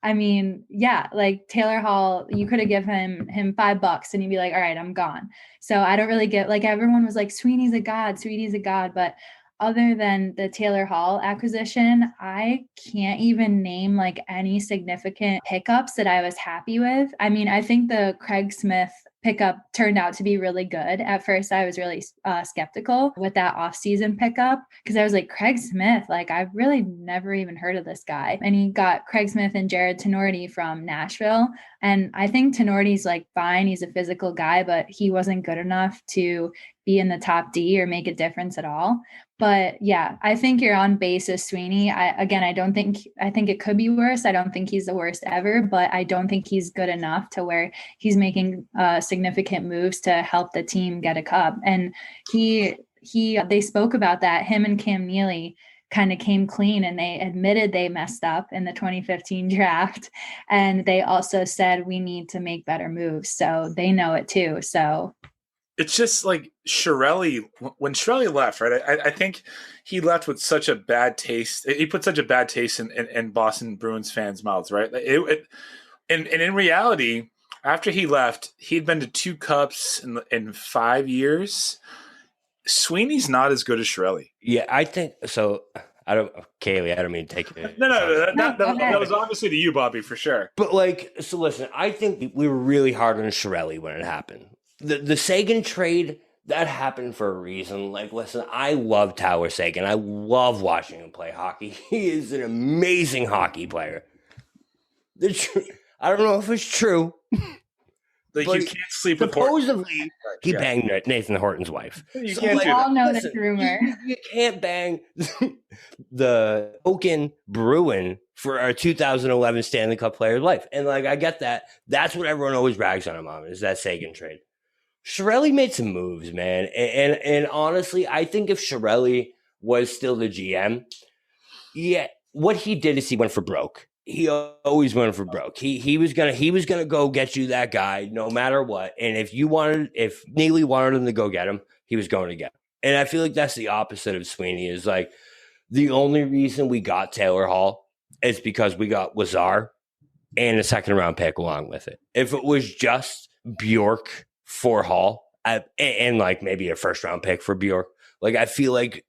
I mean, yeah, like Taylor Hall, you could have given him $5 and he'd be like, all right, I'm gone. So I don't really get, like, everyone was like, Sweeney's a god. But other than the Taylor Hall acquisition, I can't even name like any significant pickups that I was happy with. I mean, I think the Craig Smith pickup turned out to be really good. At first, I was really skeptical with that offseason pickup, because I was like, Craig Smith, like, I've really never even heard of this guy. And he got Craig Smith and Jared Tenorti from Nashville. And I think Tenorti's like fine. He's a physical guy, but he wasn't good enough to be in the top D or make a difference at all. But yeah, I think you're on base as Sweeney. I think it could be worse. I don't think he's the worst ever, but I don't think he's good enough to where he's making significant moves to help the team get a cup. And they spoke about that. Him and Cam Neely kind of came clean, and they admitted they messed up in the 2015 draft. And they also said, we need to make better moves. So they know it too. So it's just like Chiarelli, when Chiarelli left, right? I think he left with such a bad taste. He put such a bad taste in Boston Bruins fans' mouths, right? And in reality, after he left, he'd been to 2 cups in 5 years. Sweeney's not as good as Chiarelli. Yeah, I think so. Caylee, I don't mean to take it. No, that was obviously to you, Bobby, for sure. But like, so listen, I think we were really hard on Chiarelli when it happened. The Sagan trade, that happened for a reason. Like, listen, I love Tyler Sagan. I love watching him play hockey. He is an amazing hockey player. I don't know if it's true. Like, you can't sleep with supposedly he banged Nathan Horton's wife. You so can't like, do all know listen, this rumor. You can't bang the token Bruin for our 2011 Stanley Cup player of life. And like, I get that. That's what everyone always rags on him on, is that Sagan trade. Chiarelli made some moves, man. And honestly, I think if Chiarelli was still the GM, yeah, what he did is he went for broke. He always went for broke. He was gonna go get you that guy no matter what. And if Neely wanted him to go get him, he was going to get him. And I feel like that's the opposite of Sweeney. Is like, the only reason we got Taylor Hall is because we got Lazar and a second round pick along with it. If it was just Bjork for Hall and like maybe a first round pick for Bjork, like, I feel like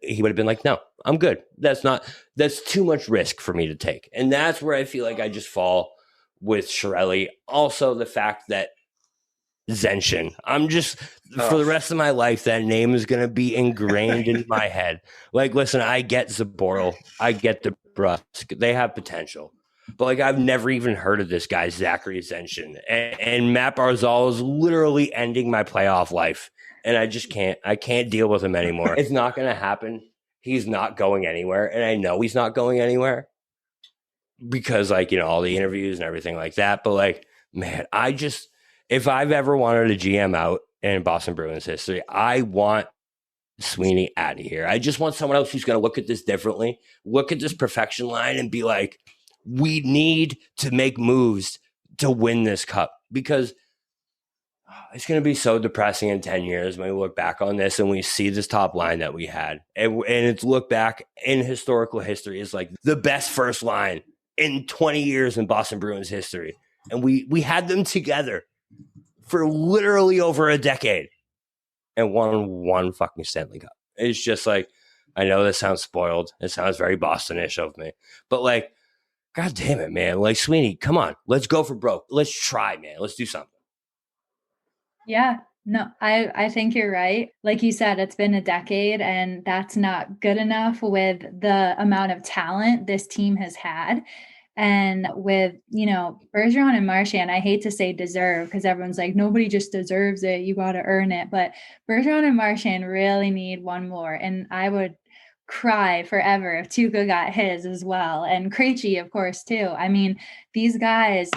he would have been like, no, I'm good. That's too much risk for me to take. And that's where I feel like I just fall with Chiarelli. Also, the fact that Zenshin. For the rest of my life, that name is going to be ingrained in my head. Like, listen, I get Zaboral. I get the Brusque. They have potential. But, like, I've never even heard of this guy, Zachary Zenshin. And Matt Barzal is literally ending my playoff life. And I can't deal with him anymore. It's not going to happen. He's not going anywhere. And I know he's not going anywhere because, like, all the interviews and everything like that. But, like, man, if I've ever wanted a GM out in Boston Bruins history, I want Sweeney out of here. I just want someone else who's going to look at this differently, look at this perfection line and be like, we need to make moves to win this cup, because it's going to be so depressing in 10 years when we look back on this and we see this top line that we had. And it's looked back in historical history as like the best first line in 20 years in Boston Bruins history. And we had them together for literally over a decade and won one fucking Stanley Cup. It's just like, I know this sounds spoiled. It sounds very Boston-ish of me. But, like, God damn it, man. Like, Sweeney, come on. Let's go for broke. Let's try, man. Let's do something. Yeah, no, I think you're right. Like you said, it's been a decade, and that's not good enough with the amount of talent this team has had. And with, Bergeron and Marchand, I hate to say deserve, because everyone's like, nobody just deserves it. You got to earn it. But Bergeron and Marchand really need one more. And I would cry forever if Tuukka got his as well. And Krejci, of course, too. I mean, these guys,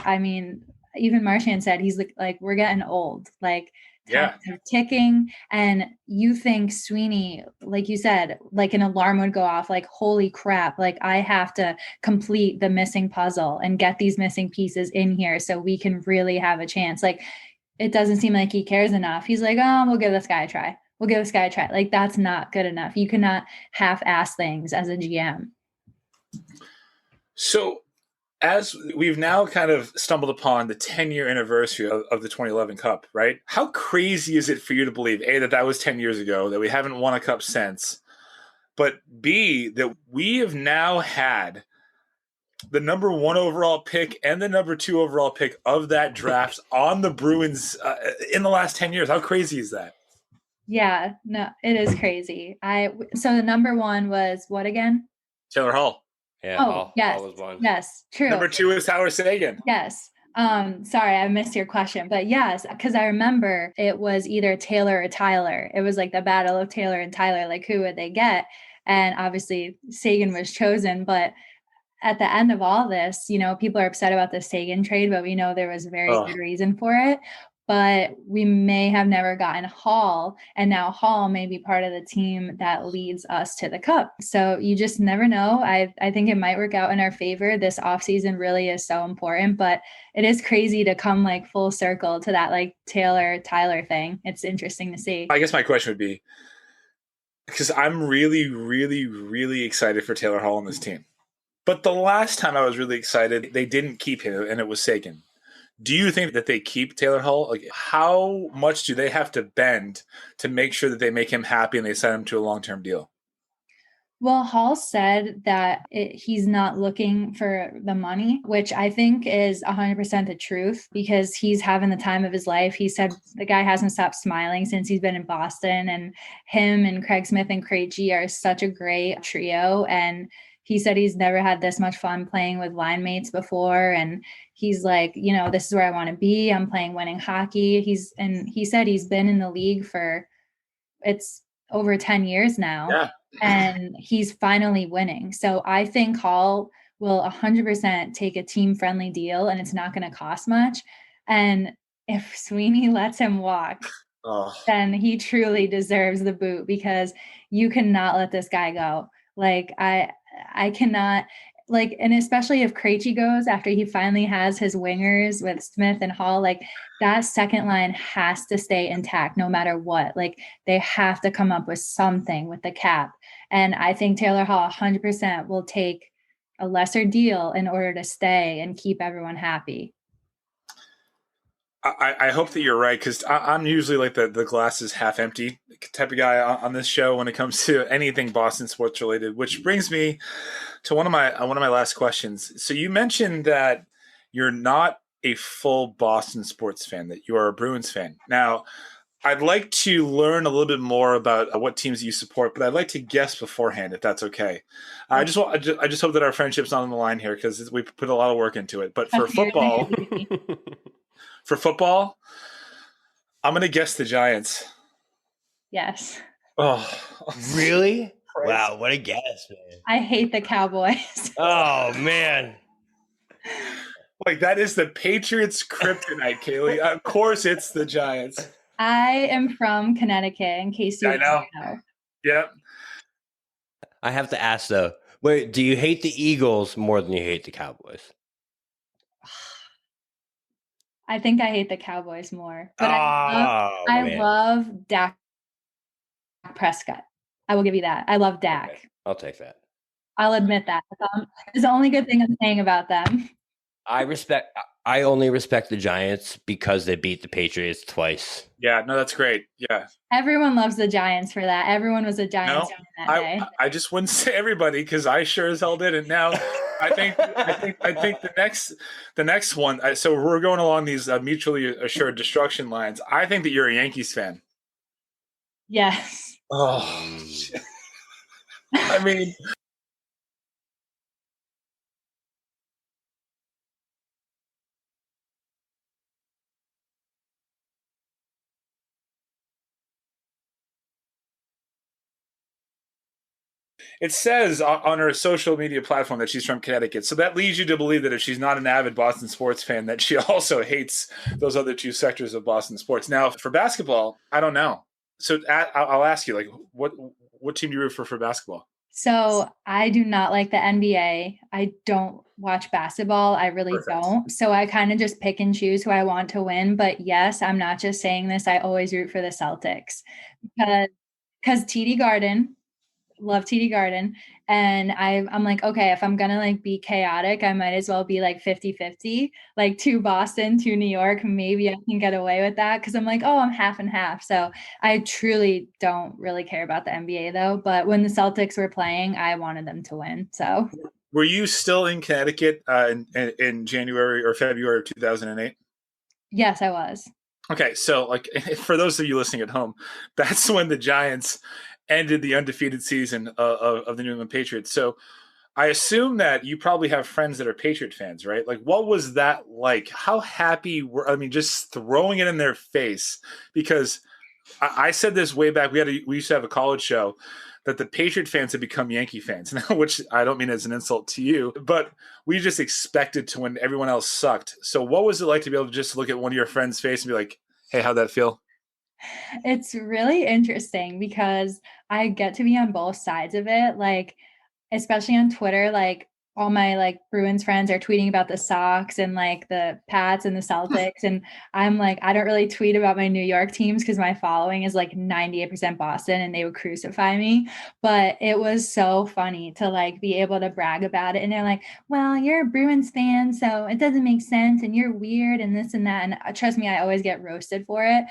even Marchand said he's like we're getting old. Like, yeah, ticking. And you think Sweeney, like you said, like an alarm would go off, like, holy crap, like I have to complete the missing puzzle and get these missing pieces in here so we can really have a chance. Like, it doesn't seem like he cares enough. He's like, oh, we'll give this guy a try. Like, that's not good enough. You cannot half-ass things as a GM. So, as we've now kind of stumbled upon the 10-year anniversary of the 2011 Cup, right? How crazy is it for you to believe, A, that was 10 years ago, that we haven't won a Cup since, but B, that we have now had the number 1 overall pick and the number 2 overall pick of that draft on the Bruins in the last 10 years? How crazy is that? Yeah, no, it is crazy. So the number 1 was what again? Taylor Hall. Yeah, yes. Hall was one. Yes, true. Number 2 is Howard Sagan. Yes. Sorry, I missed your question, but yes, because I remember it was either Taylor or Tyler. It was like the battle of Taylor and Tyler, like who would they get? And obviously Sagan was chosen, but at the end of all this, people are upset about the Sagan trade, but we know there was a very good reason for it. But we may have never gotten Hall, and now Hall may be part of the team that leads us to the Cup. So you just never know. I think it might work out in our favor. This offseason really is so important, but it is crazy to come like full circle to that like Taylor-Tyler thing. It's interesting to see. I guess my question would be, because I'm really, really, really excited for Taylor Hall on this team. But the last time I was really excited, they didn't keep him, and it was Sagan. Do you think that they keep Taylor Hall? Like, how much do they have to bend to make sure that they make him happy and they sign him to a long-term deal? Well, Hall said that he's not looking for the money, which I think is 100% the truth, because he's having the time of his life. He said the guy hasn't stopped smiling since he's been in Boston, and him and Craig Smith and Krejci are such a great trio. And he said he's never had this much fun playing with line mates before. And he's like, this is where I want to be. I'm playing winning hockey. He said he's been in the league for, it's over 10 years now. Yeah. And he's finally winning. So I think Hall will 100% take a team-friendly deal, and it's not going to cost much. And if Sweeney lets him walk, then he truly deserves the boot, because you cannot let this guy go. Like, I cannot, like, and especially if Krejci goes after he finally has his wingers with Smith and Hall, like, that second line has to stay intact no matter what. Like, they have to come up with something with the cap. And I think Taylor Hall 100% will take a lesser deal in order to stay and keep everyone happy. I hope that you're right, because I'm usually like the glass is half empty type of guy on this show when it comes to anything Boston sports related, which brings me to one of my last questions. So you mentioned that you're not a full Boston sports fan, that you are a Bruins fan. Now, I'd like to learn a little bit more about what teams you support, but I'd like to guess beforehand, if that's okay. I just hope that our friendship's not on the line here, because we put a lot of work into it. But for football, I'm going to guess the Giants. Yes. Oh, Really? Wow, what a guess, man. I hate the Cowboys. Oh, man. Like, that is the Patriots' kryptonite, Caylee. Of course it's the Giants. I am from Connecticut, in case you I know. Yep. I have to ask, though. Wait, do you hate the Eagles more than you hate the Cowboys? I think I hate the Cowboys more. But man. I love Dak Prescott. I will give you that. I love Dak. Okay, I'll take that. I'll admit that. It's the only good thing I'm saying about them. I only respect the Giants because they beat the Patriots twice. Yeah, no, that's great. Yeah. Everyone loves the Giants for that. Everyone was a Giants fan that day. I just wouldn't say everybody, because I sure as hell didn't. Now, I think the next one. So we're going along these mutually assured destruction lines. I think that you're a Yankees fan. Yes. Oh, shit. I mean. It says on her social media platform that she's from Connecticut. So that leads you to believe that if she's not an avid Boston sports fan, that she also hates those other two sectors of Boston sports. Now, for basketball, I don't know. So I'll ask you, like, what team do you root for basketball? So I do not like the NBA. I don't watch basketball. I really don't. So I kind of just pick and choose who I want to win. But yes, I'm not just saying this. I always root for the Celtics because TD Garden. Love TD Garden. And I'm like, okay, if I'm going to like be chaotic, I might as well be like 50-50, like to Boston, to New York. Maybe I can get away with that. Cause I'm like, oh, I'm half and half. So I truly don't really care about the NBA though. But when the Celtics were playing, I wanted them to win. So were you still in Connecticut in January or February of 2008? Yes, I was. Okay. So like, for those of you listening at home, that's when the Giants ended the undefeated season of the New England Patriots. So I assume that you probably have friends that are Patriot fans, right? Like, what was that like? How happy just throwing it in their face, because I said this way back. We used to have a college show that the Patriot fans had become Yankee fans, which I don't mean as an insult to you, but we just expected to when everyone else sucked. So what was it like to be able to just look at one of your friends' face and be like, hey, how'd that feel? It's really interesting because I get to be on both sides of it. Like, especially on Twitter, like all my like Bruins friends are tweeting about the Sox and like the Pats and the Celtics. And I'm like, I don't really tweet about my New York teams because my following is like 98% Boston and they would crucify me. But it was so funny to like be able to brag about it. And they're like, well, you're a Bruins fan, so it doesn't make sense and you're weird and this and that. And trust me, I always get roasted for it.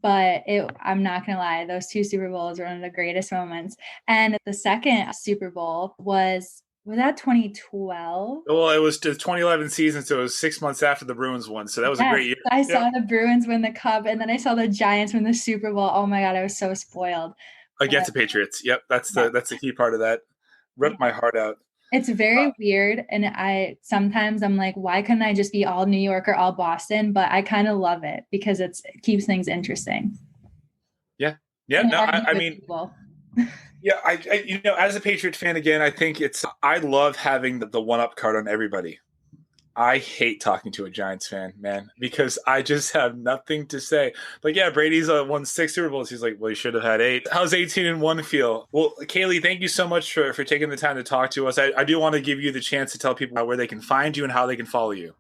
But I'm not going to lie, those two Super Bowls were one of the greatest moments. And the second Super Bowl was that 2012? Well, it was the 2011 season, so it was 6 months after the Bruins won. So that was a great year. I saw the Bruins win the Cup, and then I saw the Giants win the Super Bowl. Oh my God, I was so spoiled. Against the Patriots. Yep, that's the key part of that. Ripped my heart out. It's very weird. And sometimes I'm like, why couldn't I just be all New York or all Boston? But I kind of love it because it keeps things interesting. Yeah. Yeah. No, I mean, yeah, I as a Patriot fan, again, I think I love having the one-up card on everybody. I hate talking to a Giants fan, man, because I just have nothing to say. Like, yeah, Brady's won 6 Super Bowls. He's like, well, he should have had 8. How's 18-1 feel? Well, Caylee, thank you so much for taking the time to talk to us. I do want to give you the chance to tell people where they can find you and how they can follow you.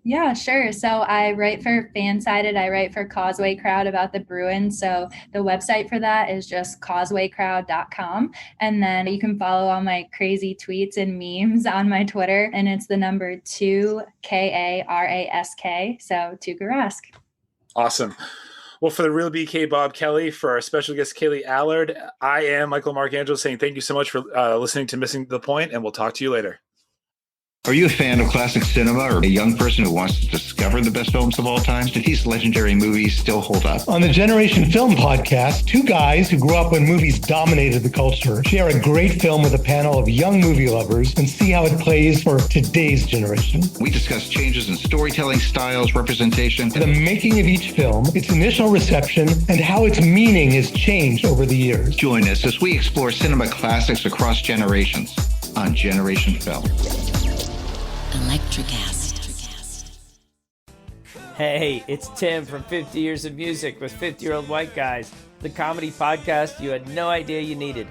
Yeah, sure. So I write for Fansided. I write for Causeway Crowd about the Bruins. So the website for that is just causewaycrowd.com. And then you can follow all my crazy tweets and memes on my Twitter. And it's the number 2 KARASK. So Tuukka Rask. Awesome. Well, for the Real BK Bob Kelly, for our special guest, Caylee Allard, I am Michael Marcangelo saying thank you so much for listening to Missing the Point, and we'll talk to you later. Are you a fan of classic cinema or a young person who wants to discover the best films of all time? Do these legendary movies still hold up? On the Generation Film podcast, two guys who grew up when movies dominated the culture share a great film with a panel of young movie lovers and see how it plays for today's generation. We discuss changes in storytelling styles, representation, The making of each film, its initial reception, and how its meaning has changed over the years. Join us as we explore cinema classics across generations on Generation Film. Electricast. Hey, it's Tim from 50 Years of Music with 50-Year-Old White Guys, the comedy podcast you had no idea you needed.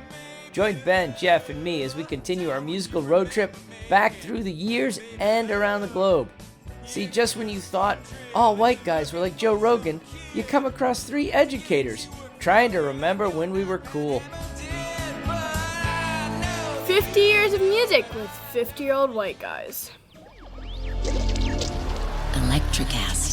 Join Ben, Jeff, and me as we continue our musical road trip back through the years and around the globe. See, just when you thought all white guys were like Joe Rogan, you come across three educators trying to remember when we were cool. 50 Years of Music with 50-Year-Old White Guys. Electricast.